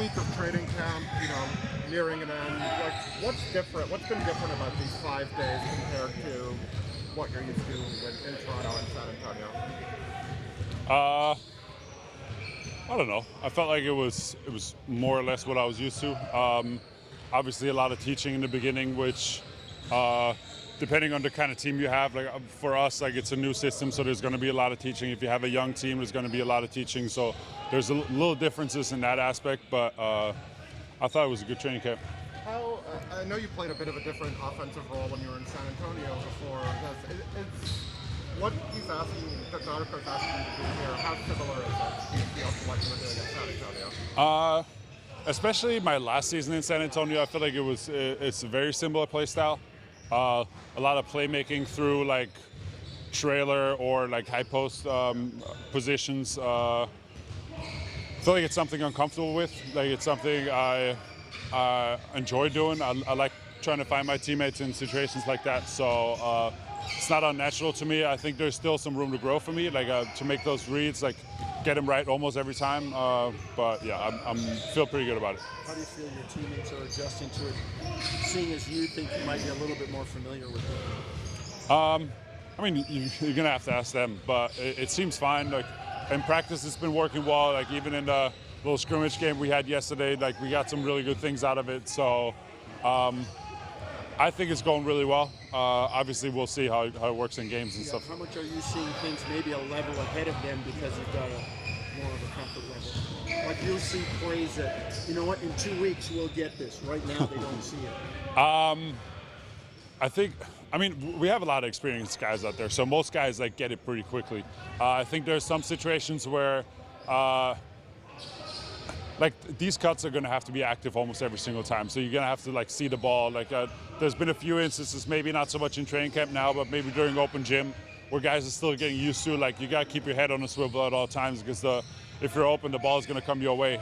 week of training camp, nearing an end. Like, what's different? What's been different about these 5 days compared to what you're used to in Toronto and San Antonio? I don't know. I felt like it was more or less what I was used to. Obviously, a lot of teaching in the beginning, which depending on the kind of team you have, like for us, like it's a new system, so there's going to be a lot of teaching. If you have a young team, there's going to be a lot of teaching. So there's a little differences in that aspect, but I thought it was a good training camp. I know you played a bit of a different offensive role when you were in San Antonio before. It's what he's asking, that Darko's asking you to do here. How similar is that to what you were doing in San Antonio? Especially my last season in San Antonio, I feel like it's a very similar play style. A lot of playmaking through like trailer or like high post positions. I feel like it's something I'm comfortable with. Like it's something I enjoy doing. I like trying to find my teammates in situations like that. So it's not unnatural to me. I think there's still some room to grow for me, like to make those reads, like get them right almost every time. But yeah, I'm feel pretty good about it. How do you feel your teammates are adjusting to it, seeing as you think you might be a little bit more familiar with it? I mean, you're gonna have to ask them, but it seems fine. Like in practice, it's been working well. Like even in the little scrimmage game we had yesterday, like we got some really good things out of it. So I think it's going really well. Obviously, we'll see how it works in games and stuff. How much are you seeing things maybe a level ahead of them because you've got more of a comfort level? Like you'll see plays that, you know what, in 2 weeks we'll get this. Right now they don't see it. I mean, we have a lot of experienced guys out there, so most guys like get it pretty quickly. I think there's some situations where like these cuts are going to have to be active almost every single time, so you're going to have to like see the ball. Like there's been a few instances, maybe not so much in training camp now, but maybe during open gym, where guys are still getting used to, like you got to keep your head on the swivel at all times, because if you're open, the ball is going to come your way.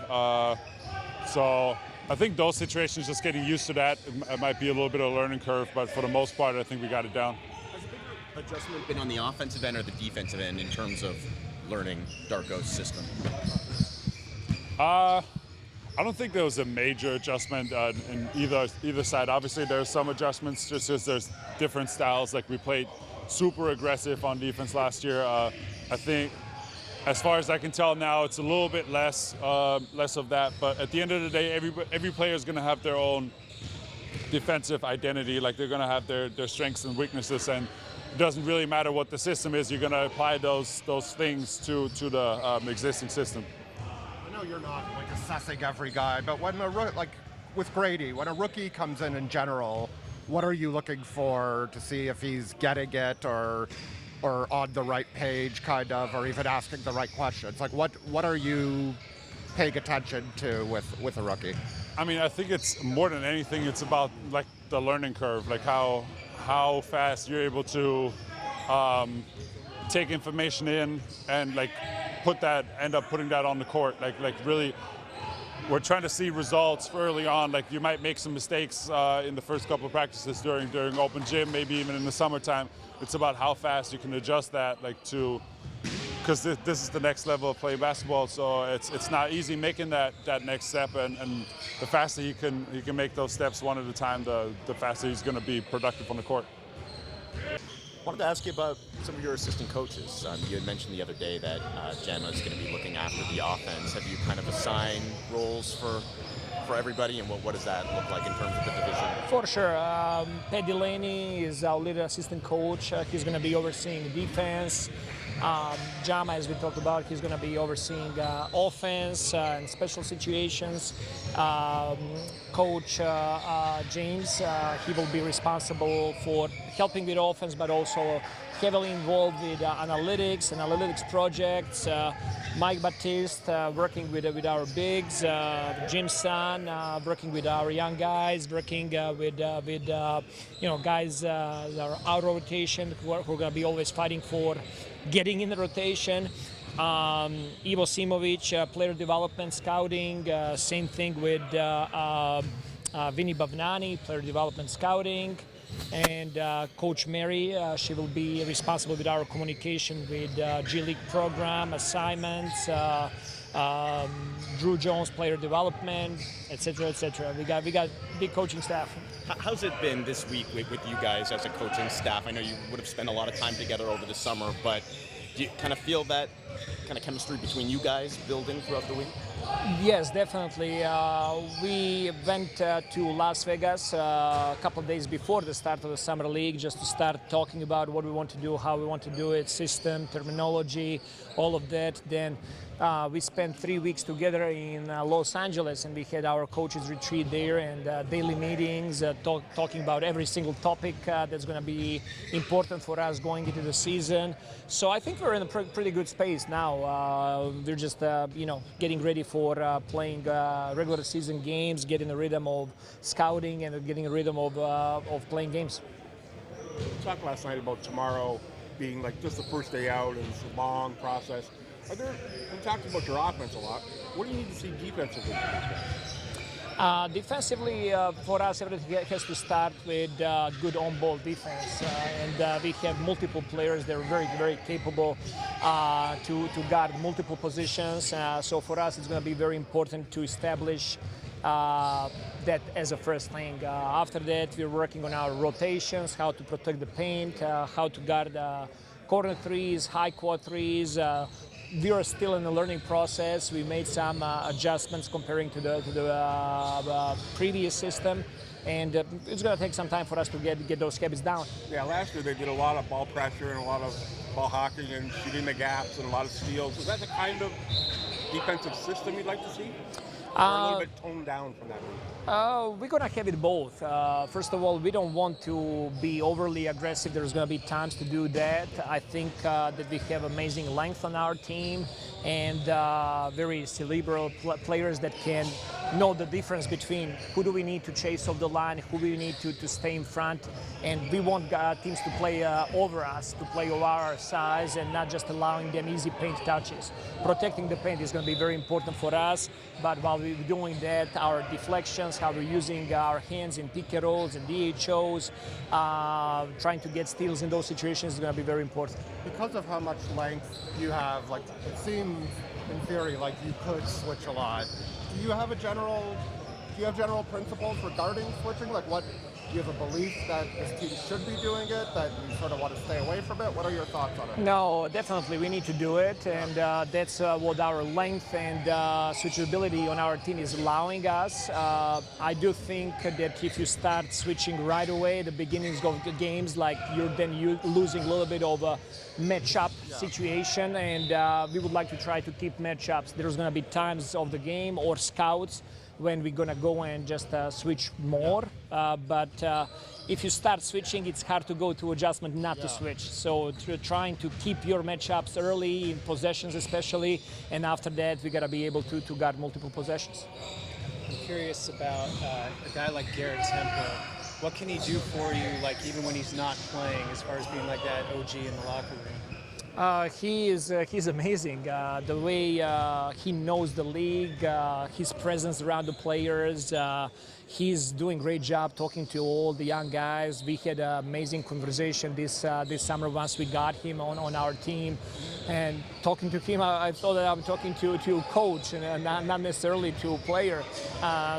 So I think those situations, just getting used to that, it might be a little bit of a learning curve, but for the most part, I think we got it down. Has a bigger adjustment been on the offensive end or the defensive end in terms of learning Darko's system? I don't think there was a major adjustment in either side. Obviously, there's some adjustments just because there's different styles. Like we played super aggressive on defense last year. I think, as far as I can tell now, it's a little bit less of that. But at the end of the day, every player is going to have their own defensive identity. Like they're going to have their strengths and weaknesses, and it doesn't really matter what the system is. You're going to apply those things to the existing system. I know you're not like assessing every guy, but when with Grady, when a rookie comes in general, what are you looking for to see if he's getting it or on the right page, kind of, or even asking the right questions? Like what are you paying attention to with a rookie? I mean, I think it's more than anything, it's about like the learning curve, like how fast you're able to take information in and like end up putting that on the court. Like really, we're trying to see results early on. Like you might make some mistakes in the first couple of practices during open gym, maybe even in the summertime. It's about how fast you can adjust that, like because this is the next level of playing basketball. So it's not easy making that next step, and the faster he can make those steps one at a time, the faster he's going to be productive on the court. I wanted to ask you about some of your assistant coaches. You had mentioned the other day that Gemma is going to be looking after the offense. Have you kind of assigned roles for everybody, and what does that look like in terms of the division? For sure. Pat Delaney is our lead assistant coach. He's going to be overseeing defense. Jama, as we talked about, he's going to be overseeing offense and special situations. Coach James, he will be responsible for helping with offense, but also heavily involved with analytics projects. Mike Baptiste working with our bigs. Jim San working with our young guys, working with guys that are out of rotation, who are going to be always fighting for getting in the rotation. Ivo Simovic, player development scouting. Same thing with Vinny Bavnani, player development scouting. And Coach Mary, she will be responsible with our communication with G League program, assignments, Drew Jones player development, etc., etc. We got big coaching staff. How's it been this week with you guys as a coaching staff? I know you would have spent a lot of time together over the summer, but do you kind of feel that kind of chemistry between you guys building throughout the week? Yes, definitely. We went to Las Vegas a couple of days before the start of the Summer League just to start talking about what we want to do, how we want to do it, system, terminology, all of that. Then we spent 3 weeks together in Los Angeles, and we had our coaches retreat there and daily meetings, talking about every single topic that's going to be important for us going into the season. So I think we're in a pretty good space now. We're just, getting ready for playing regular season games, getting the rhythm of scouting, and getting a rhythm of playing games. We talked last night about tomorrow being like just the first day out and it's a long process. We talked about your offense a lot. What do you need to see defensively from these guys? Defensively, for us, everything has to start with good on-ball defense, and we have multiple players that are very, very capable to guard multiple positions. So for us, it's going to be very important to establish that as a first thing. After that, we're working on our rotations, how to protect the paint, how to guard corner threes, high quad threes. We are still in the learning process. We made some adjustments comparing to the previous system, and it's going to take some time for us to get those habits down. Yeah, last year they did a lot of ball pressure and a lot of ball hawking and shooting the gaps and a lot of steals. Is that the kind of defensive system you'd like to see? Or a little bit toned down from that? We're going to have it both. First of all, we don't want to be overly aggressive. There's going to be times to do that. I think that we have amazing length on our team and very cerebral players that can know the difference between who do we need to chase off the line, who do we need to stay in front. And we want teams to play over us, to play over our size and not just allowing them easy paint touches. Protecting the paint is going to be very important for us, but while we're doing that, our deflections, how we're using our hands in pick and rolls and DHOs, trying to get steals in those situations is going to be very important. Because of how much length you have, like it seems in theory like you could switch a lot. Do you have general principles regarding switching? Like what, do you have a belief that this team should be doing it, that you sort of want to stay away from it? What are your thoughts on it? No, definitely we need to do it, and that's what our length and switchability on our team is allowing us. I do think that if you start switching right away, the beginnings of the games, like you're losing a little bit of a matchup situation, and we would like to try to keep matchups. There's going to be times of the game or scouts when we're going to go and just switch more. But if you start switching, it's hard to go to adjustment not to switch. So trying to keep your matchups early in possessions especially, and after that we got to be able to guard multiple possessions. I'm curious about a guy like Garrett Temple. What can he do for you, like even when he's not playing, as far as being like that OG in the locker room? He's amazing. The way he knows the league, his presence around the players. He's doing a great job talking to all the young guys. We had an amazing conversation this summer once we got him on our team. And talking to him, I thought that I'm talking to a coach and not necessarily to a player.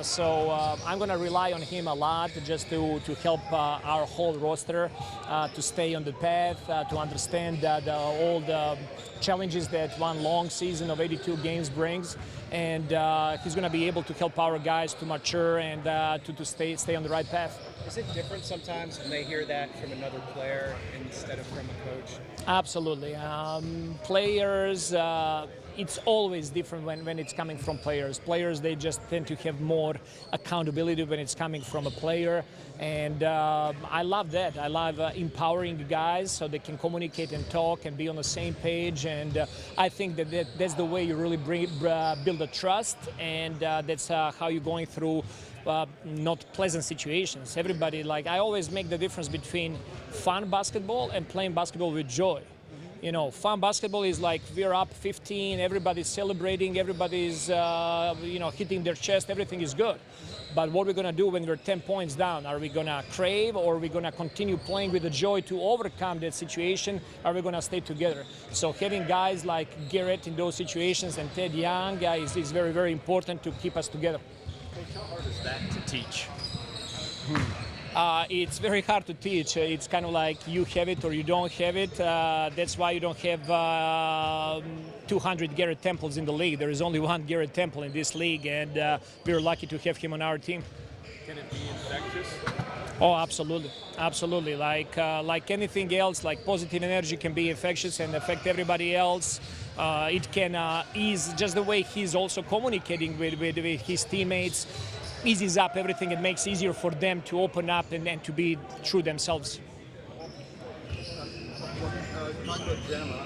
So I'm going to rely on him a lot just to help our whole roster to stay on the path, to understand all the challenges that one long season of 82 games brings. And he's going to be able to help our guys to mature and to stay on the right path. Is it different sometimes when they hear that from another player instead of from a coach? Absolutely. Players, it's always different when it's coming from players. Players, they just tend to have more accountability when it's coming from a player. And I love that. I love empowering guys so they can communicate and talk and be on the same page. And I think that's the way you really build a trust, and that's how you're going through not pleasant situations. Everybody, like, I always make the difference between fun basketball and playing basketball with joy. You know, fun basketball is like we're up 15, everybody's celebrating, everybody's hitting their chest, everything is good. But what we're gonna do when we're 10 points down? Are we gonna crave, or are we gonna continue playing with the joy to overcome that situation? Are we gonna stay together? So having guys like Garrett in those situations and Ted Young is very, very important to keep us together. How hard is that to teach? It's very hard to teach. It's kind of like you have it or you don't have it. That's why you don't have 200 Garrett Temples in the league. There is only one Garrett Temple in this league, and we're lucky to have him on our team. Can it be infectious? Oh, absolutely, absolutely. Like anything else, like positive energy can be infectious and affect everybody else. It can ease, just the way he's also communicating with his teammates, eases up everything and makes it easier for them to open up and to be true themselves. Talking about Gemma,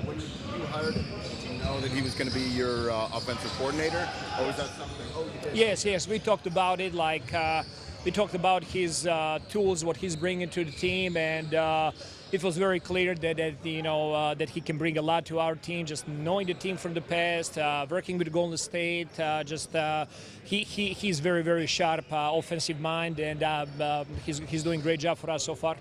when you hired him, did you know that he was going to be your offensive coordinator, or was that something? Yes, we talked about it. We talked about his tools, what he's bringing to the team, and it was very clear that he can bring a lot to our team. Just knowing the team from the past, working with Golden State, he's very, very sharp offensive mind, and he's doing a great job for us so far.